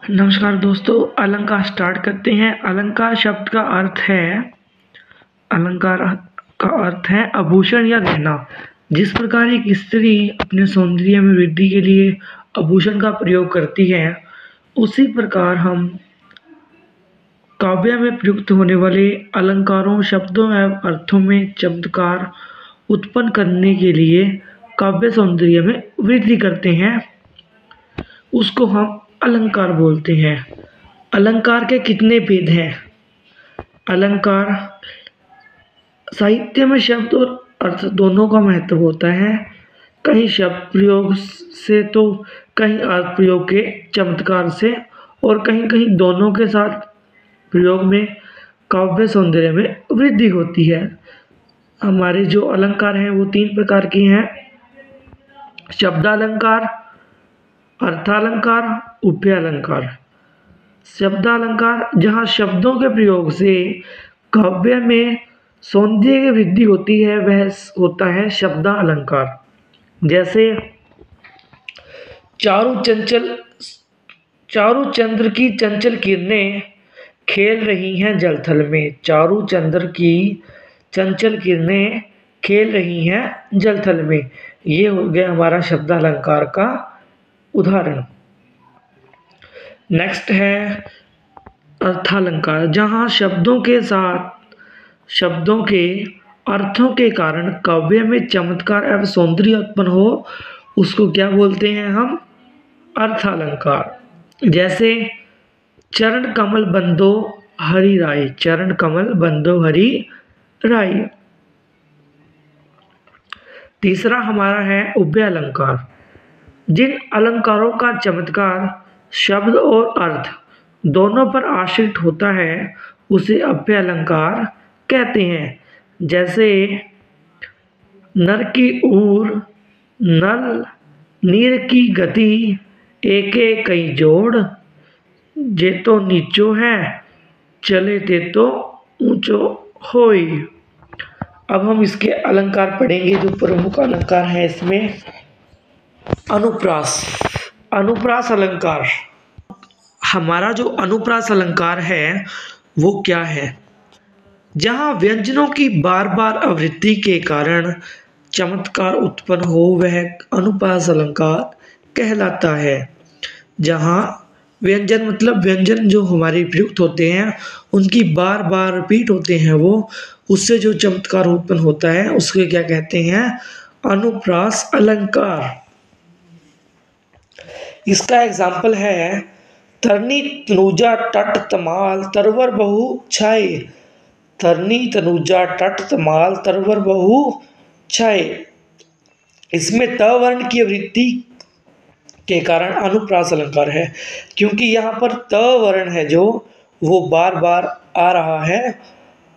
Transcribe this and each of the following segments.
नमस्कार दोस्तों, अलंकार स्टार्ट करते हैं। अलंकार शब्द का अर्थ है अलंकार का अर्थ है आभूषण या गहना। जिस प्रकार एक स्त्री अपने सौंदर्य में वृद्धि के लिए आभूषण का प्रयोग करती है, उसी प्रकार हम काव्य में प्रयुक्त होने वाले अलंकारों, शब्दों एवं अर्थों में चमत्कार उत्पन्न करने के लिए काव्य सौंदर्य में वृद्धि करते हैं, उसको हम अलंकार बोलते हैं। अलंकार के कितने भेद हैं? अलंकार साहित्य में शब्द और अर्थ दोनों का महत्व होता है। कहीं शब्द प्रयोग से तो कहीं अर्थ प्रयोग के चमत्कार से, और कहीं कहीं दोनों के साथ प्रयोग में काव्य सौंदर्य में वृद्धि होती है। हमारे जो अलंकार हैं वो तीन प्रकार के हैं: शब्दालंकार, अर्थालंकार, उभयालंकार। शब्दालंकार जहाँ शब्दों के प्रयोग से काव्य में सौंदर्य की वृद्धि होती है, वह होता है शब्दालंकार। जैसे चारु चंद्र की चंचल किरणें खेल रही हैं जलथल में। चारु चंद्र की चंचल किरणें खेल रही हैं जलथल में। ये हो गया हमारा शब्दालंकार का उदाहरण। नेक्स्ट है अर्थालंकार, जहाँ शब्दों के साथ शब्दों के अर्थों के कारण काव्य में चमत्कार एवं सौंदर्य उत्पन्न हो, उसको क्या बोलते हैं हम? अर्थालंकार। जैसे चरण कमल बंदो हरि राय। चरण कमल बंदो हरि राय। तीसरा हमारा है उभयालंकार। जिन अलंकारों का चमत्कार शब्द और अर्थ दोनों पर आश्रित होता है, उसे उभयालंकार कहते हैं। जैसे नर की ऊर, नल नीर की गति, एके कई जोड़, जे तो नीचो है चले ते तो ऊंचो होई। अब हम इसके अलंकार पढ़ेंगे। जो प्रमुख अलंकार है इसमें अनुप्रास। अनुप्रास अलंकार। हमारा जो अनुप्रास अलंकार है वो क्या है? जहाँ व्यंजनों की बार बार आवृत्ति के कारण चमत्कार उत्पन्न हो, वह अनुप्रास अलंकार कहलाता है। जहाँ व्यंजन मतलब व्यंजन जो हमारे प्रयुक्त होते हैं, उनकी बार बार रिपीट होते हैं, वो उससे जो चमत्कार उत्पन्न होता है, उसके क्या कहते हैं? अनुप्रास अलंकार। इसका एग्जाम्पल है तरनी तनुजा टट तमाल तरवर बहु छाए। तरनी तनुजा टट तमाल तरवर बहु छाए। इसमें त वर्ण की आवृत्ति के कारण अनुप्रास अलंकार है, क्योंकि यहाँ पर त वर्ण है जो वो बार बार आ रहा है।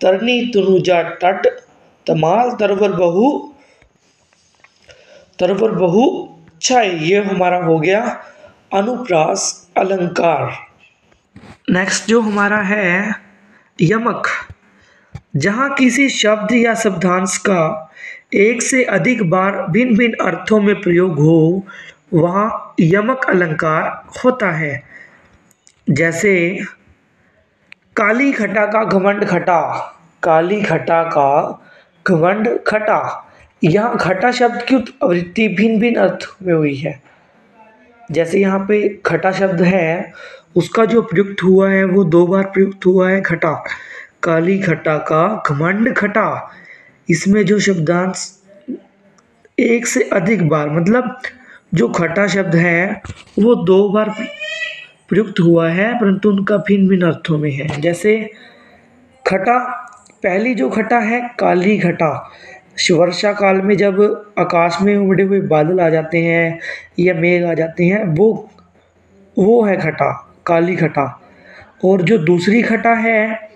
तरनी तनुजा टट तमाल तरवर बहु छाए। ये हमारा हो गया अनुप्रास अलंकार। नेक्स्ट जो हमारा है यमक। जहाँ किसी शब्द या शब्दांश का एक से अधिक बार भिन्न भिन्न अर्थों में प्रयोग हो, वहाँ यमक अलंकार होता है। जैसे काली खटा का घमंड खटा। काली खटा का घमंड खटा। यहाँ खटा शब्द की आवृत्ति भिन्न भिन्न अर्थ में हुई है। जैसे यहाँ पे खटा शब्द है, उसका जो प्रयुक्त हुआ है वो दो बार प्रयुक्त हुआ है, खटा। काली खटा का घमंड खटा। इसमें जो शब्दांश एक से अधिक बार, मतलब जो खटा शब्द है वो दो बार प्रयुक्त हुआ है, परंतु उनका भिन्न भिन्न अर्थों में है। जैसे खटा, पहली जो खटा है काली खटा। वर्षा काल में जब आकाश में उमड़े हुए बादल आ जाते हैं या मेघ आ जाते हैं, वो है खटा, काली खटा। और जो दूसरी खटा है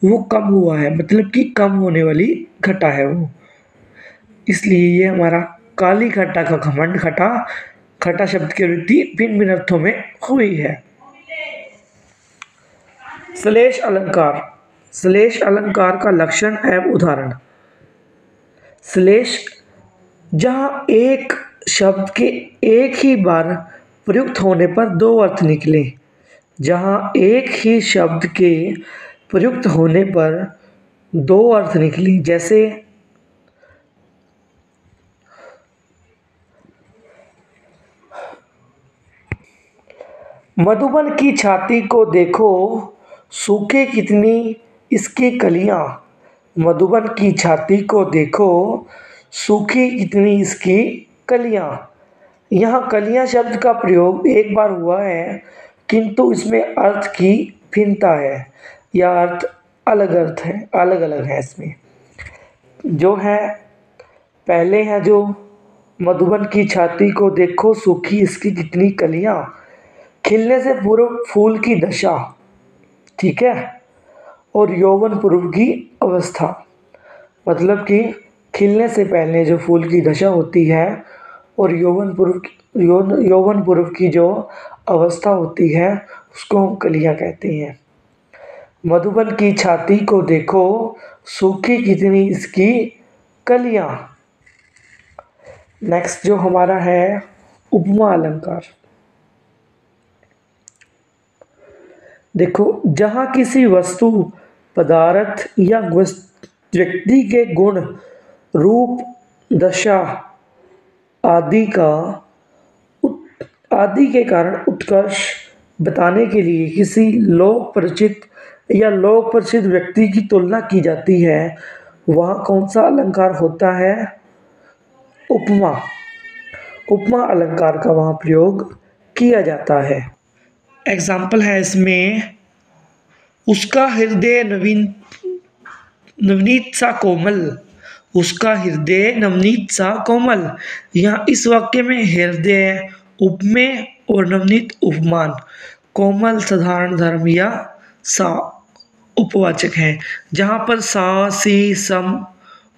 वो कम हुआ है, मतलब कि कम होने वाली खटा है वो, इसलिए ये हमारा काली खटा का घमंड खटा। खटा शब्द की आवृत्ति भिन्न भिन्न अर्थों में हुई है। श्लेष अलंकार। श्लेष अलंकार का लक्षण एवं उदाहरण। श्लेष, जहाँ एक शब्द के एक ही बार प्रयुक्त होने पर दो अर्थ निकले, जहाँ एक ही शब्द के प्रयुक्त होने पर दो अर्थ निकली, जैसे मधुबन की छाती को देखो सूखे कितनी इसकी कलियां। मधुबन की छाती को देखो सूखी कितनी इसकी कलियां। यहाँ कलियां शब्द का प्रयोग एक बार हुआ है, किंतु इसमें अर्थ की भिन्नता है या अर्थ है, अलग अलग है। इसमें जो है पहले है जो मधुबन की छाती को देखो सूखी इसकी कितनी कलियां, खिलने से पूर्व फूल की दशा, ठीक है, और यौवन पूर्व की अवस्था, मतलब कि खिलने से पहले जो फूल की दशा होती है और यौवन पूर्व की जो अवस्था होती है उसको हम कलियां कहते हैं। मधुबन की छाती को देखो सूखी कितनी इसकी कलियां। नेक्स्ट जो हमारा है उपमा अलंकार। देखो, जहाँ किसी वस्तु, पदार्थ या व्यक्ति के गुण, रूप, दशा आदि के कारण उत्कर्ष बताने के लिए किसी लोक परिचित या लोक प्रसिद्ध व्यक्ति की तुलना की जाती है, वह कौन सा अलंकार होता है? उपमा। उपमा अलंकार का वहाँ प्रयोग किया जाता है। एग्जाम्पल है इसमें, उसका हृदय नवनीत सा कोमल। उसका हृदय नवनीत सा कोमल। यहाँ इस वाक्य में हृदय उपमेय और नवनीत उपमान, कोमल साधारण धर्म या सा उपवाचक हैं। जहाँ पर सा, सी, सम,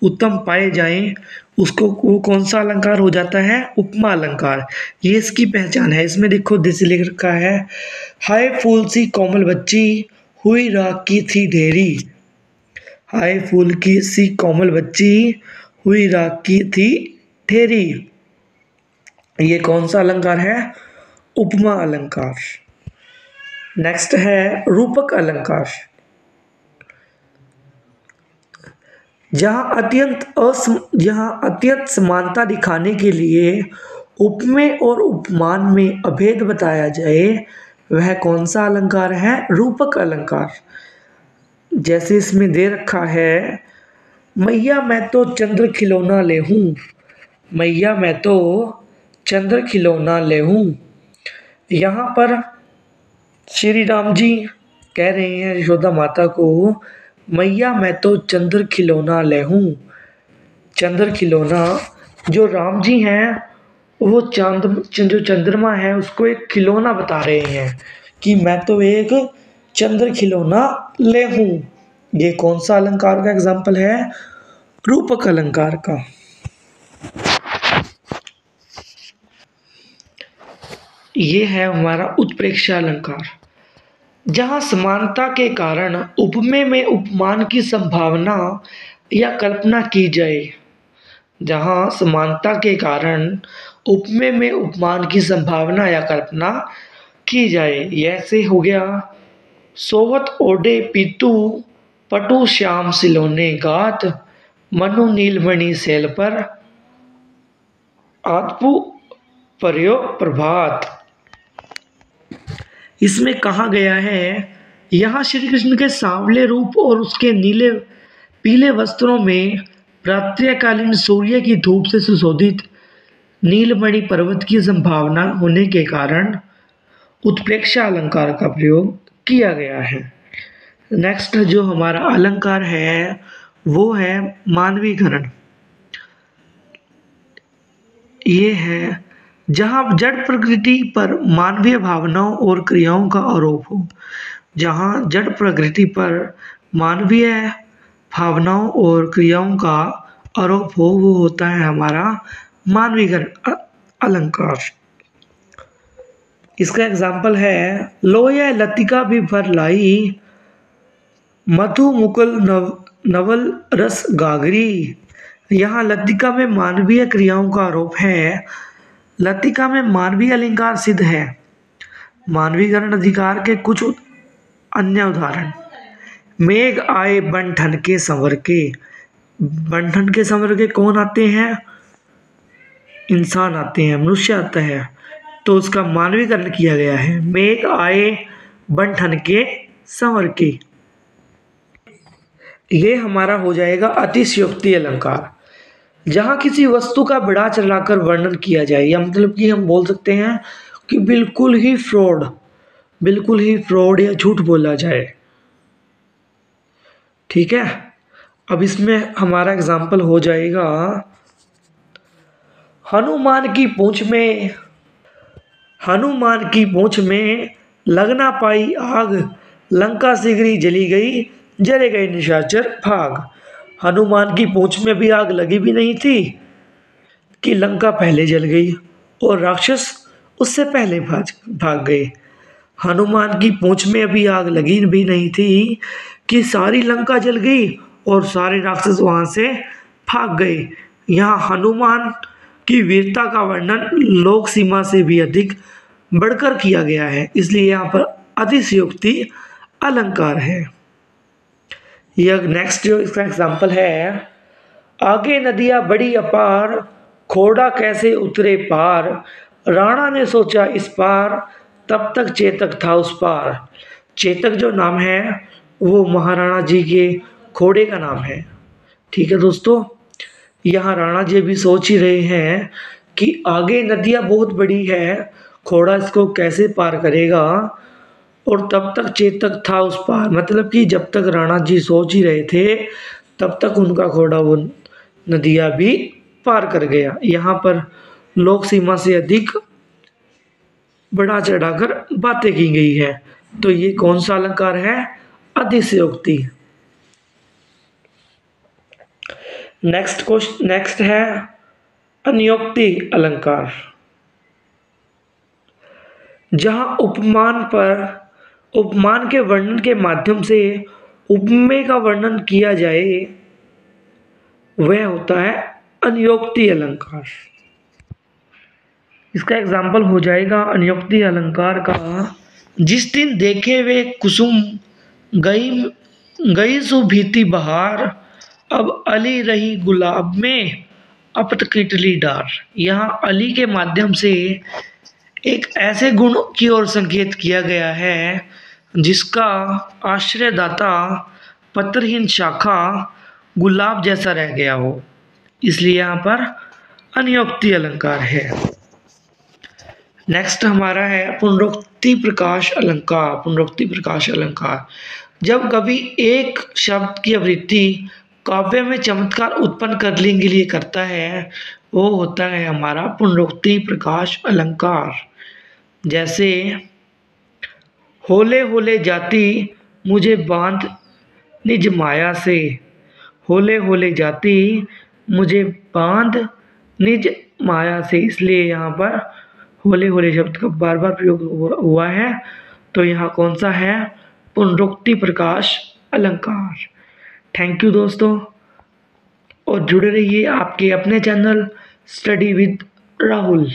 उत्तम पाए जाएं उसको वो कौन सा अलंकार हो जाता है? उपमा अलंकार। ये इसकी पहचान है। इसमें देखो जैसे लिख रखा है, हाय फूल सी कोमल बच्ची हुई राख की थी ढेरी। हाय फूल की सी कोमल बच्ची हुई राख की थी ढेरी। ये कौन सा अलंकार है? उपमा अलंकार। नेक्स्ट है रूपक अलंकार। जहाँ अत्यंत समानता दिखाने के लिए उपमेय और उपमान में अभेद बताया जाए, वह कौन सा अलंकार है? रूपक अलंकार। जैसे इसमें दे रखा है, मैया मैं तो चंद्र खिलौना ले हूँ। मैया मैं तो चंद्र खिलौना ले हूँ। यहाँ पर श्री राम जी कह रहे हैं यशोदा माता को, मैया मैं तो चंद्र खिलौना ले हूँ। चंद्र खिलौना, जो राम जी हैं वो जो चंद्रमा है उसको एक खिलौना बता रहे हैं कि मैं तो एक चंद्र खिलौना ले हूँ। ये कौन सा अलंकार का एग्जाम्पल है? रूपक अलंकार का। ये है हमारा उत्प्रेक्षा अलंकार। जहाँ समानता के कारण उपमेय में उपमान की संभावना या कल्पना की जाए। जहाँ समानता के कारण उपमेय में उपमान की संभावना या कल्पना की जाए। ऐसे हो गया, सोवत ओढ़े पीतू पटु श्याम सिलोने गात, मनु नीलमणि सैल पर आतपु पर्यो प्रभात। इसमें कहा गया है, यहाँ श्री कृष्ण के सांवले रूप और उसके नीले पीले वस्त्रों में प्रातःकालीन सूर्य की धूप से सुशोभित नीलमणि पर्वत की संभावना होने के कारण उत्प्रेक्षा अलंकार का प्रयोग किया गया है। नेक्स्ट जो हमारा अलंकार है वो है मानवीकरण। ये है, जहाँ जड़ प्रकृति पर मानवीय भावनाओं और क्रियाओं का आरोप हो। जहाँ जड़ प्रकृति पर मानवीय भावनाओं और क्रियाओं का आरोप हो, वो होता है हमारा मानवीकरण अलंकार। इसका एग्जाम्पल है, लोया लतिका भी भर लाई, मधु मुकुल नवल रस गागरी। यहाँ लतिका में मानवीय क्रियाओं का आरोप है। लतिका में मानवीय अलंकार सिद्ध है। मानवीकरण अधिकार के कुछ अन्य उदाहरण। मेघ आए बन ठन के संवर के। बन ठन के संवर के कौन आते हैं? इंसान आते हैं, मनुष्य आता है, तो उसका मानवीकरण किया गया है। मेघ आए बन ठन के संवर के, ये हमारा हो जाएगा अतिशयोक्ति अलंकार। जहां किसी वस्तु का बढ़ा चढ़ाकर वर्णन किया जाए, या मतलब कि हम बोल सकते हैं कि बिल्कुल ही फ्रॉड या झूठ बोला जाए। ठीक है, अब इसमें हमारा एग्जाम्पल हो जाएगा, हनुमान की पूंछ में लग ना पाई आग, लंका शीघ्र जली गई, जले गए निशाचर भाग। हनुमान की पूंछ में भी आग लगी भी नहीं थी कि लंका पहले जल गई और राक्षस उससे पहले भाग गए। हनुमान की पूंछ में अभी आग लगी भी नहीं थी कि सारी लंका जल गई और सारे राक्षस वहां से भाग गए। यहाँ हनुमान की वीरता का वर्णन लोक सीमा से भी अधिक बढ़कर किया गया है, इसलिए यहाँ पर अतिशयोक्ति अलंकार है। यह नेक्स्ट जो इसका एग्जाम्पल है, आगे नदियां बड़ी अपार, खोड़ा कैसे उतरे पार, राणा ने सोचा इस पार, तब तक चेतक था उस पार। चेतक जो नाम है वो महाराणा जी के घोड़े का नाम है। ठीक है दोस्तों, यहाँ राणा जी भी सोच ही रहे हैं कि आगे नदियाँ बहुत बड़ी है, घोड़ा इसको कैसे पार करेगा, और तब तक चेतक था उस पार, मतलब कि जब तक राणा जी सोच ही रहे थे तब तक उनका घोड़ा वो नदियाँ भी पार कर गया। यहाँ पर लोक सीमा से अधिक बढ़ा चढ़ाकर बातें की गई है, तो ये कौन सा अलंकार है? अतिशयोक्ति। नेक्स्ट है अन्योक्ति अलंकार। जहां उपमान के वर्णन के माध्यम से उपमेय का वर्णन किया जाए वह होता है अन्योक्ति अलंकार। इसका एग्जाम्पल हो जाएगा अन्योक्ति अलंकार का, जिस दिन देखे वे कुसुम गई सुभीति बहार, अब अली रही गुलाब में अपत किटली डार। यहाँ अली के माध्यम से एक ऐसे गुण की ओर संकेत किया गया है जिसका आश्रयदाता पत्रहीन शाखा गुलाब जैसा रह गया हो, इसलिए यहाँ पर अन्योक्ति अलंकार है। नेक्स्ट हमारा है पुनरुक्ति प्रकाश अलंकार। पुनरुक्ति प्रकाश अलंकार, जब कवि एक शब्द की आवृत्ति काव्य में चमत्कार उत्पन्न करने के लिए करता है, वो होता है हमारा पुनरुक्ति प्रकाश अलंकार। जैसे होले होले जाती मुझे बांध निज माया से, होले होले जाती मुझे बांध निज माया से, इसलिए यहाँ पर होले होले शब्द का बार बार प्रयोग हुआ है, तो यहाँ कौन सा है? पुनरुक्ति प्रकाश अलंकार। थैंक यू दोस्तों, और जुड़े रहिए आपके अपने चैनल स्टडी विद राहुल।